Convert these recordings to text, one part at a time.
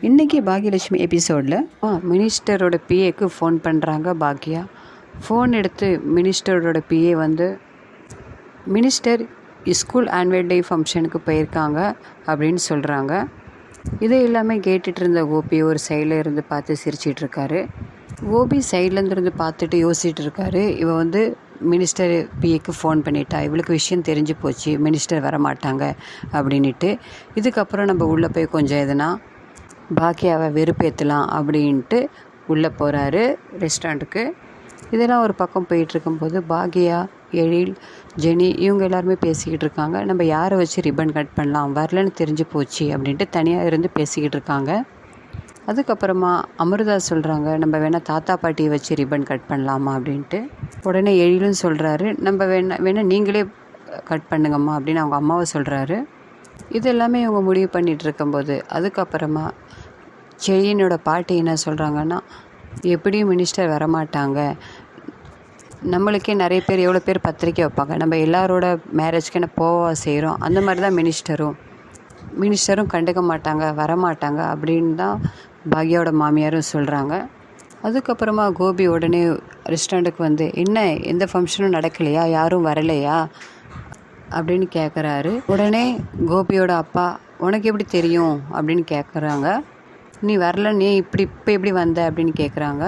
இன்றைக்கி பாக்யலட்சுமி எபிசோடில் மினிஸ்டரோட பிஏக்கு ஃபோன் பண்ணுறாங்க பாக்யா. ஃபோன் எடுத்து மினிஸ்டரோட பிஏ வந்து மினிஸ்டர் ஸ்கூல் ஆனுவல் டே ஃபங்க்ஷனுக்கு போயிருக்காங்க அப்படின்னு சொல்கிறாங்க. இதை எல்லாமே கேட்டுட்டு இருந்த கோபி ஒரு சைடில் இருந்து பார்த்து சிரிச்சிட்ருக்காரு. கோபி சைட்லேருந்து பார்த்துட்டு யோசிச்சுட்டு இருக்காரு. இவ வந்து மினிஸ்டர் பிஏக்கு ஃபோன் பண்ணிட்டா, இவளுக்கு விஷயம் தெரிஞ்சு போச்சு, மினிஸ்டர் வரமாட்டாங்க அப்படின்ட்டு. இதுக்கப்புறம் நம்ம உள்ளே போய் கொஞ்சம் எதுனா பாக்கியாவை வெறுப்பேற்றலாம் அப்படின்ட்டு உள்ளே போகிறாரு ரெஸ்டாரண்ட்டுக்கு. இதெல்லாம் ஒரு பக்கம் போயிட்டுருக்கும்போது பாக்யா, எழில், ஜெனி இவங்க எல்லாருமே பேசிக்கிட்டு இருக்காங்க. நம்ம யாரை வச்சு ரிப்பன் கட் பண்ணலாம், வரலன்னு தெரிஞ்சு போச்சு அப்படின்ட்டு தனியாக இருந்து பேசிக்கிட்டு இருக்காங்க. அதுக்கப்புறமா அமிர்தா சொல்கிறாங்க, நம்ம வேணால் தாத்தா பாட்டியை வச்சு ரிப்பன் கட் பண்ணலாமா அப்படின்ட்டு. உடனே எழிலும் சொல்கிறாரு, நம்ம வேணா நீங்களே கட் பண்ணுங்கம்மா அப்படின்னு அவங்க அம்மாவை சொல்கிறாரு. இது எல்லாமே இவங்க முடிவு பண்ணிகிட்டு இருக்கும்போது அதுக்கப்புறமா செழியனோட பாட்டி என்ன சொல்கிறாங்கன்னா, எப்படியும் மினிஸ்டர் வரமாட்டாங்க, நம்மளுக்கே நிறைய பேர் எவ்வளோ பேர் பத்திரிக்கை வைப்பாங்க, நம்ம எல்லாரோட மேரேஜ்க்கு என்ன போவா செய்கிறோம், அந்த மாதிரி தான் மினிஸ்டரும் கண்டுக்க மாட்டாங்க, வரமாட்டாங்க அப்படின்னு தான் பாக்யாவோட மாமியாரும் சொல்கிறாங்க. அதுக்கப்புறமா கோபி உடனே ரெஸ்டாரண்ட்டுக்கு வந்து, என்ன எந்த ஃபங்க்ஷனும் நடக்கலையா, யாரும் வரலையா அப்படின்னு கேட்குறாரு. உடனே கோபியோட அப்பா, உனக்கு எப்படி தெரியும் அப்படின்னு கேட்குறாங்க. நீ வரல, நீ இப்போ எப்படி வந்த அப்படின்னு கேட்குறாங்க.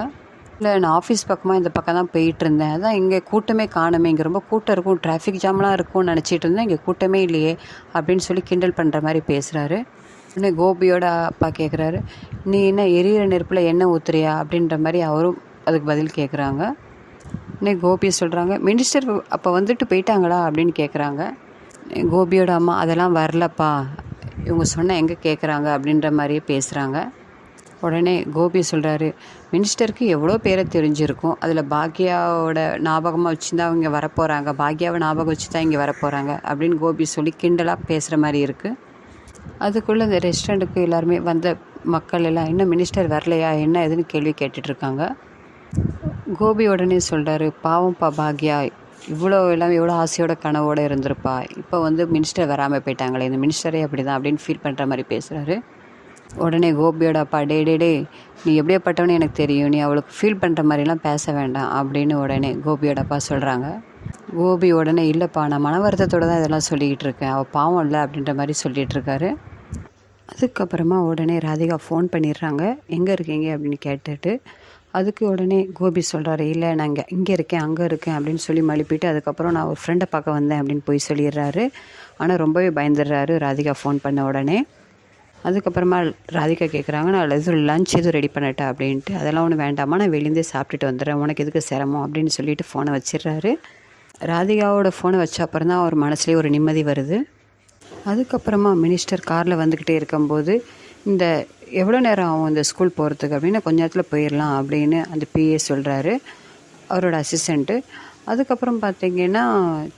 இல்லை, நான் ஆஃபீஸ் பக்கமாக இந்த பக்கம் தான் போயிட்டு இருந்தேன், அதான் இங்கே கூட்டமே காணுமே, இங்கே ரொம்ப கூட்டம் இருக்கும், டிராஃபிக் ஜாம்லாம் இருக்கும்னு நினச்சிட்டு இருந்தேன், இங்கே கூட்டமே இல்லையே அப்படின்னு சொல்லி கிண்டல் பண்ணுற மாதிரி பேசுகிறாரு. உடனே கோபியோட அப்பா கேட்குறாரு, நீ என்ன எரியிற நெருப்பில் எண்ணெய் ஊற்றுறியா அப்படின்ற மாதிரி அவரும் அதுக்கு பதில் கேட்குறாங்க. உடனே கோபியை சொல்கிறாங்க, மினிஸ்டர் அப்போ வந்துட்டு போயிட்டாங்களா அப்படின்னு கேட்குறாங்க. கோபியோட அம்மா, அதெல்லாம் வரலப்பா, இவங்க சொன்னால் எங்கே கேட்குறாங்க அப்படின்ற மாதிரியே பேசுகிறாங்க. உடனே கோபி சொல்கிறாரு, மினிஸ்டருக்கு எவ்வளோ பேரை தெரிஞ்சிருக்கும், அதில் பாக்யாவோட ஞாபகமாக வச்சு தான் அவங்க வரப்போகிறாங்க, பாக்யாவை ஞாபகம் வச்சு தான் இங்கே வரப்போகிறாங்க அப்படின்னு கோபி சொல்லி கிண்டலாக பேசுகிற மாதிரி இருக்குது. அதுக்குள்ளே இந்த ரெஸ்டாரண்ட்டுக்கு எல்லாருமே வந்த மக்கள் எல்லாம், இன்னும் மினிஸ்டர் வரலையா என்ன எதுன்னு கேள்வி கேட்டுட்ருக்காங்க. கோபி உடனே சொல்கிறாரு, பாவம்ப்பா பாக்யா, எவ்வளோ ஆசையோட கனவோடு இருந்திருப்பா, இப்போ வந்து மினிஸ்டர் வராமல் போயிட்டாங்களே, இந்த மினிஸ்டரே அப்படி தான் அப்படின்னு ஃபீல் பண்ணுற மாதிரி பேசுகிறாரு. உடனே கோபியோட அப்பா, டே நீ எப்படியாப்பட்டவனே எனக்கு தெரியும், நீ அவளுக்கு ஃபீல் பண்ணுற மாதிரிலாம் பேச வேண்டாம் அப்படின்னு உடனே கோபியோட அப்பா சொல்கிறாங்க. கோபி உடனே, இல்லைப்பா, நான் மன வருத்தத்தோடு தான் இதெல்லாம் சொல்லிக்கிட்டு இருக்கேன், அவள் பாவம் இல்லை அப்படின்ற மாதிரி சொல்லிகிட்டு இருக்காரு. அதுக்கப்புறமா உடனே ராதிகா ஃபோன் பண்ணிடுறாங்க, எங்கே இருக்கீங்க அப்படின்னு கேட்டுட்டு. அதுக்கு உடனே கோபி சொல்கிறாரு, இல்லை நான் இங்கே இருக்கேன் அங்கே இருக்கேன் அப்படின்னு சொல்லி மழுப்பிட்டு, அதுக்கப்புறம் நான் ஒரு ஃப்ரெண்டை பார்க்க வந்தேன் அப்படின்னு போய் சொல்லிடுறாரு. ஆனால் ரொம்பவே பயந்துடுறாரு ராதிகா ஃபோன் பண்ண உடனே. அதுக்கப்புறமா ராதிகா கேட்குறாங்க, நான் எதுவும் லஞ்ச் எதுவும் ரெடி பண்ணிட்டேன் அப்படின்ட்டு. அதெல்லாம் ஒன்றும் வேண்டாமா, நான் வெளியேருந்தே சாப்பிட்டுட்டு வந்துடுறேன், உனக்கு எதுக்கு சிரமம் அப்படின்னு சொல்லிட்டு ஃபோனை வச்சிடுறாரு. ராதிகாவோட ஃபோனை வச்ச அப்புறம் தான் அவர் மனசுலேயே ஒரு நிம்மதி வருது. அதுக்கப்புறமா மினிஸ்டர் காரில் வந்துக்கிட்டே இருக்கும்போது, இந்த எவ்வளோ நேரம் ஆகும் இந்த ஸ்கூல் போகிறதுக்கு அப்படின்னு, கொஞ்ச நேரத்தில் போயிடலாம் அப்படின்னு அந்த பிஏ சொல்கிறாரு, அவரோட அசிஸ்டண்ட்டு. அதுக்கப்புறம் பார்த்தீங்கன்னா,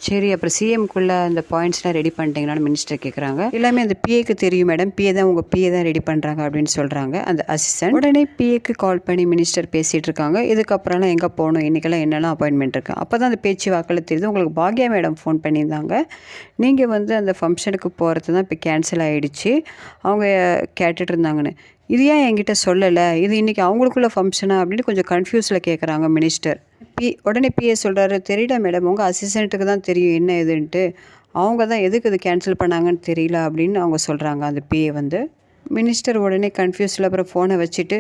சரி அப்புறம் சிஎம்குள்ளே அந்த பாயிண்ட்ஸ்லாம் ரெடி பண்ணிட்டீங்களான்னு மினிஸ்டர் கேட்குறாங்க. எல்லாமே அந்த பிஏக்கு தெரியும் மேடம், உங்கள் பிஏ தான் ரெடி பண்ணுறாங்க அப்படின்னு சொல்கிறாங்க அந்த அசிஸ்டன்ட். உடனே பிஏக்கு கால் பண்ணி மினிஸ்டர் பேசிகிட்டு இருக்காங்க. இதுக்கப்புறம்லாம் எங்கே போகணும், இன்றைக்கெல்லாம் என்னெல்லாம் அப்பாயின்மெண்ட் இருக்குது, அப்போ தான் அந்த பேச்சு வாக்கில் தெரியுது, உங்களுக்கு பாக்யா மேடம் ஃபோன் பண்ணியிருந்தாங்க, நீங்கள் வந்து அந்த ஃபங்க்ஷனுக்கு போகிறது தான் இப்போ கேன்சல் ஆகிடுச்சு, அவங்க கேட்டுட்டு இருந்தாங்கன்னு. இது ஏன் என்கிட்ட சொல்லலை, இது இன்றைக்கி அவங்களுக்குள்ள ஃபங்க்ஷனா அப்படின்னு கொஞ்சம் கன்ஃபியூஸில் கேட்குறாங்க மினிஸ்டர். உடனே பிஏ சொல்கிறாரு, தெரியல மேடம், உங்கள் அசிஸ்டண்ட்டுக்கு தான் தெரியும் என்ன இதுன்ட்டு, அவங்க தான் எதுக்கு இது கேன்சல் பண்ணாங்கன்னு தெரியல அப்படின்னு அவங்க சொல்கிறாங்க அந்த பிஏ வந்து. மினிஸ்டர் உடனே கன்ஃபியூஸில் அப்புறம் ஃபோனை வச்சுட்டு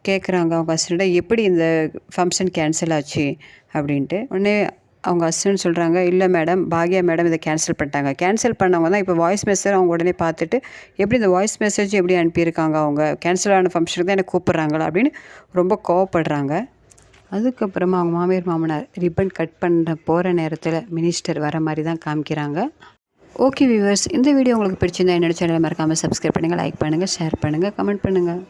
கேட்குறாங்க அவங்க அசிஸ்டண்ட்டை, எப்படி இந்த ஃபங்க்ஷன் கேன்சல் ஆச்சு அப்படின்ட்டு. உடனே அவங்க அசிஸ்டன்ட் சொல்கிறாங்க, இல்லை மேடம், பாக்யா மேடம் இதை கேன்சல் பண்ணிட்டாங்க, கேன்சல் பண்ணவங்க தான் இப்போ வாய்ஸ் மெசேஜ் அவங்க உடனே பார்த்துட்டு, எப்படி இந்த வாய்ஸ் மெசேஜ் எப்படி அனுப்பியிருக்காங்க, அவங்க கேன்சல் ஆன ஃபங்க்ஷனுக்கு தான் எனக்கு கூப்பிட்றாங்களா அப்படின்னு ரொம்ப கோவப்படுறாங்க. அதுக்கப்புறமா அவங்க மாமியார் மாமனார் ரிப்பன் கட் பண்ண போகிற நேரத்தில் மினிஸ்டர் வர மாதிரி தான் காமிக்கிறாங்க. ஓகே வியூவர்ஸ், இந்த வீடியோ உங்களுக்கு பிடிச்சிருந்தா என்னோட சேனலை மறக்காமல் சப்ஸ்கிரைப் பண்ணுங்கள், லைக் பண்ணுங்கள், ஷேர் பண்ணுங்கள், கமெண்ட் பண்ணுங்கள்.